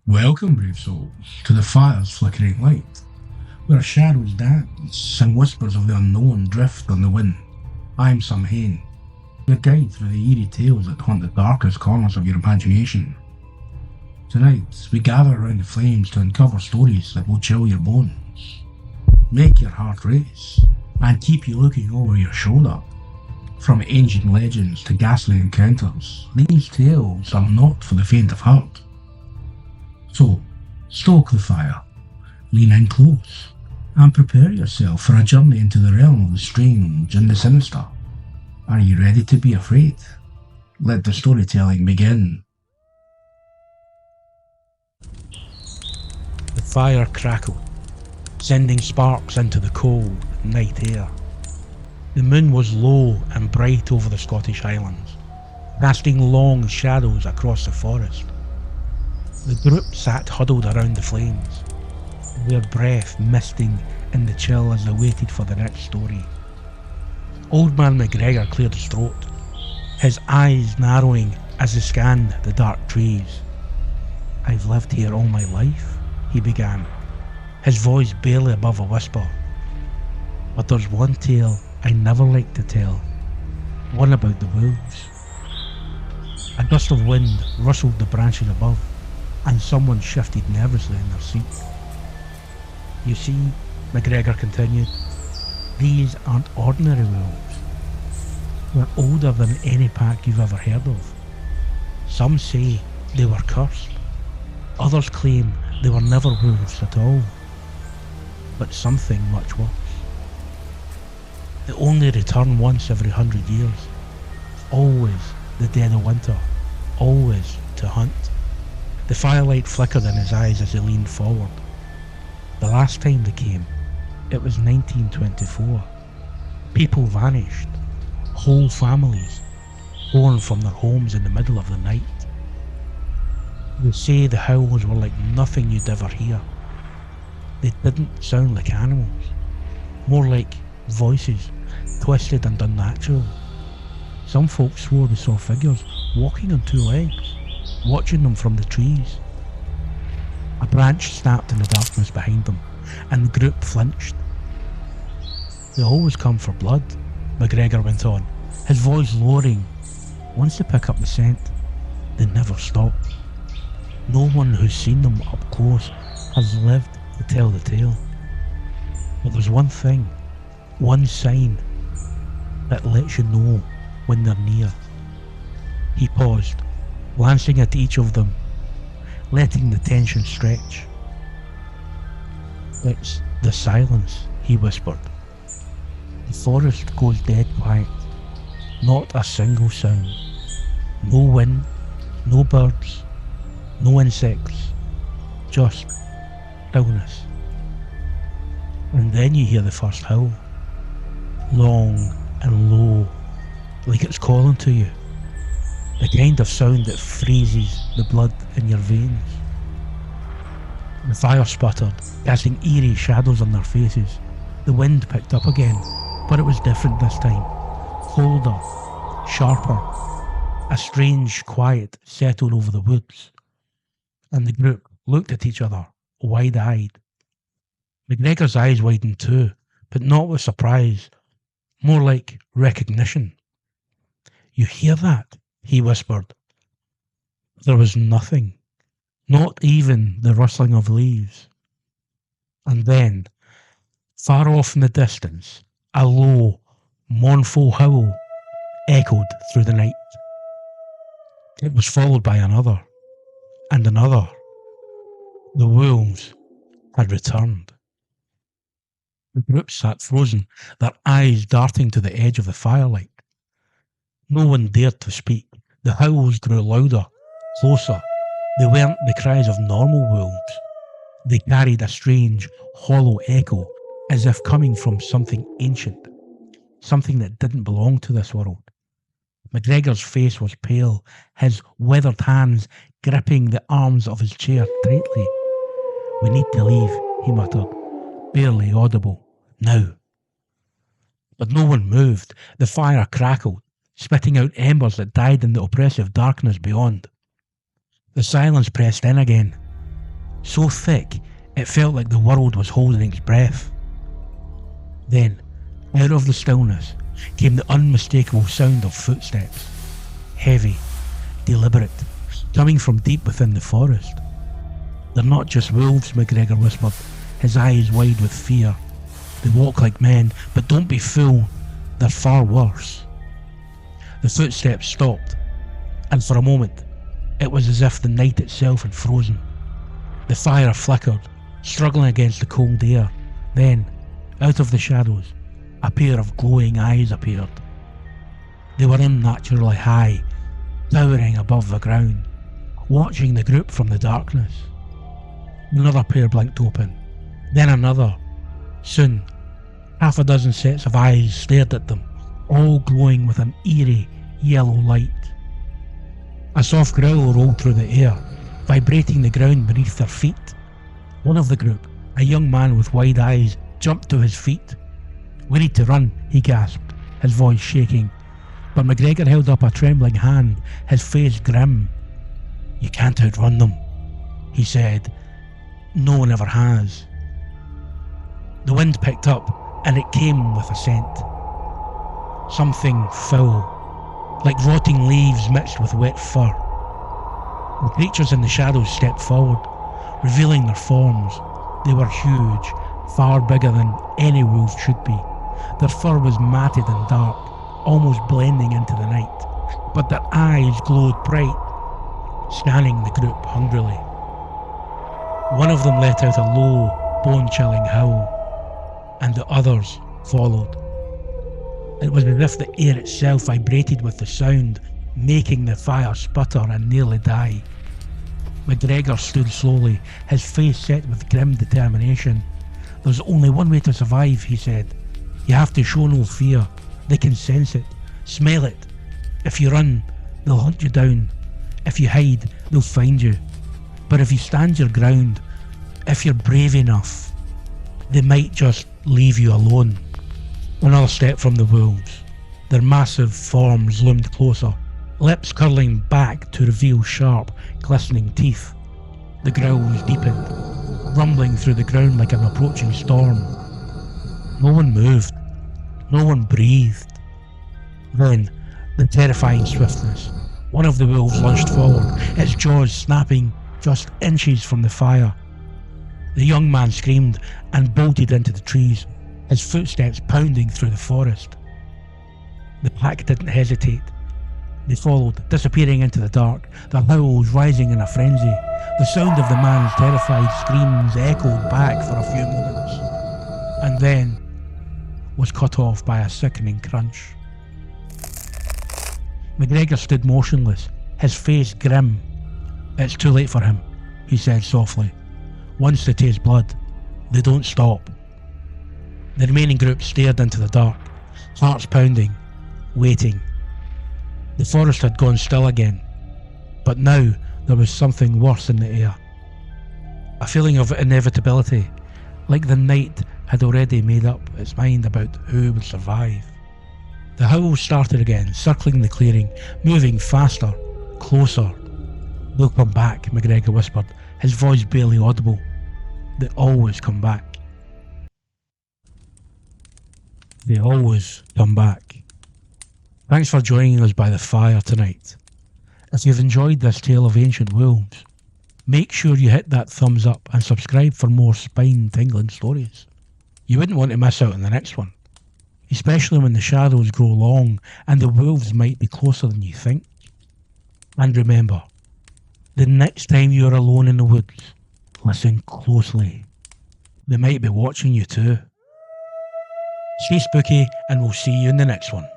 Welcome, brave souls, to the fire's flickering light, where shadows dance and whispers of the unknown drift on the wind. I'm SamHain, your guide through the eerie tales that haunt the darkest corners of your imagination. Tonight, we gather around the flames to uncover stories that will chill your bones, make your heart race, and keep you looking over your shoulder. From ancient legends to ghastly encounters, these tales are not for the faint of heart. So, stoke the fire, lean in close, and prepare yourself for a journey into the realm of the strange and the sinister. Are you ready to be afraid? Let the storytelling begin. The fire crackled, sending sparks into the cold night air. The moon was low and bright over the Scottish Highlands, casting long shadows across the forest. The group sat huddled around the flames, their breath misting in the chill as they waited for the next story. Old man McGregor cleared his throat, his eyes narrowing as he scanned the dark trees. "I've lived here all my life," he began, his voice barely above a whisper. "But there's one tale I never like to tell, one about the wolves." A gust of wind rustled the branches above, and someone shifted nervously in their seat. "You see," McGregor continued, "these aren't ordinary wolves. They're older than any pack you've ever heard of. Some say they were cursed. Others claim they were never wolves at all. But something much worse. They only return once every 100 years. Always the dead of winter. Always to hunt." The firelight flickered in his eyes as he leaned forward. The last time they came, it was 1924. People vanished. Whole families, torn from their homes in the middle of the night. They say the howls were like nothing you'd ever hear. They didn't sound like animals, more like voices, twisted and unnatural. Some folks swore they saw figures walking on two legs, watching them from the trees. A branch snapped in the darkness behind them, and the group flinched. "They always come for blood," McGregor went on, his voice lowering. "Once they pick up the scent, they never stop. No one who's seen them up close has lived to tell the tale. But there's one thing, one sign, that lets you know when they're near." He paused, glancing at each of them, letting the tension stretch. "It's the silence," he whispered. "The forest goes dead quiet. Not a single sound. No wind, no birds, no insects. Just stillness. And then you hear the first howl. Long and low, like it's calling to you. The kind of sound that freezes the blood in your veins." The fire sputtered, casting eerie shadows on their faces. The wind picked up again, but it was different this time. Colder, sharper. A strange quiet settled over the woods, and the group looked at each other, wide-eyed. McGregor's eyes widened too, but not with surprise, more like recognition. "You hear that?" he whispered. There was nothing, not even the rustling of leaves. And then, far off in the distance, a low, mournful howl echoed through the night. It was followed by another, and another. The wolves had returned. The group sat frozen, their eyes darting to the edge of the firelight. No one dared to speak. The howls grew louder, closer. They weren't the cries of normal wolves. They carried a strange, hollow echo, as if coming from something ancient, something that didn't belong to this world. McGregor's face was pale, his withered hands gripping the arms of his chair tightly. "We need to leave," he muttered, barely audible. "Now." But no one moved. The fire crackled, spitting out embers that died in the oppressive darkness beyond. The silence pressed in again, so thick it felt like the world was holding its breath. Then, out of the stillness, came the unmistakable sound of footsteps, heavy, deliberate, coming from deep within the forest. "They're not just wolves," McGregor whispered, his eyes wide with fear. "They walk like men, but don't be fooled, they're far worse." The footsteps stopped, and for a moment, it was as if the night itself had frozen. The fire flickered, struggling against the cold air. Then, out of the shadows, a pair of glowing eyes appeared. They were unnaturally high, towering above the ground, watching the group from the darkness. Another pair blinked open, then another. Soon, half a dozen sets of eyes stared at them, all glowing with an eerie yellow light. A soft growl rolled through the air, vibrating the ground beneath their feet. One of the group, a young man with wide eyes, jumped to his feet. "We need to run," he gasped, his voice shaking. But McGregor held up a trembling hand, his face grim. "You can't outrun them," he said. "No one ever has." The wind picked up, and it came with a scent. Something foul, like rotting leaves mixed with wet fur. The creatures in the shadows stepped forward, revealing their forms. They were huge, far bigger than any wolf should be. Their fur was matted and dark, almost blending into the night, but their eyes glowed bright, scanning the group hungrily. One of them let out a low, bone-chilling howl, and the others followed. It was as if the air itself vibrated with the sound, making the fire sputter and nearly die. McGregor stood slowly, his face set with grim determination. "There's only one way to survive," he said. "You have to show no fear. They can sense it, smell it. If you run, they'll hunt you down. If you hide, they'll find you. But if you stand your ground, if you're brave enough, they might just leave you alone." Another step from the wolves. Their massive forms loomed closer, lips curling back to reveal sharp, glistening teeth. The growls deepened, rumbling through the ground like an approaching storm. No one moved. No one breathed. Then, the terrifying swiftness. One of the wolves lunged forward, its jaws snapping just inches from the fire. The young man screamed and bolted into the trees, his footsteps pounding through the forest. The pack didn't hesitate. They followed, disappearing into the dark, their howls rising in a frenzy. The sound of the man's terrified screams echoed back for a few moments, and then was cut off by a sickening crunch. McGregor stood motionless, his face grim. "It's too late for him," he said softly. "Once they taste blood, they don't stop." The remaining group stared into the dark, hearts pounding, waiting. The forest had gone still again, but now there was something worse in the air. A feeling of inevitability, like the night had already made up its mind about who would survive. The howls started again, circling the clearing, moving faster, closer. "They'll come back," McGregor whispered, his voice barely audible. "They always come back. They always come back." Thanks for joining us by the fire tonight. If you've enjoyed this tale of ancient wolves, make sure you hit that thumbs up and subscribe for more spine-tingling stories. You wouldn't want to miss out on the next one, especially when the shadows grow long and the wolves might be closer than you think. And remember, the next time you're alone in the woods, listen closely. They might be watching you too. Stay spooky, and we'll see you in the next one.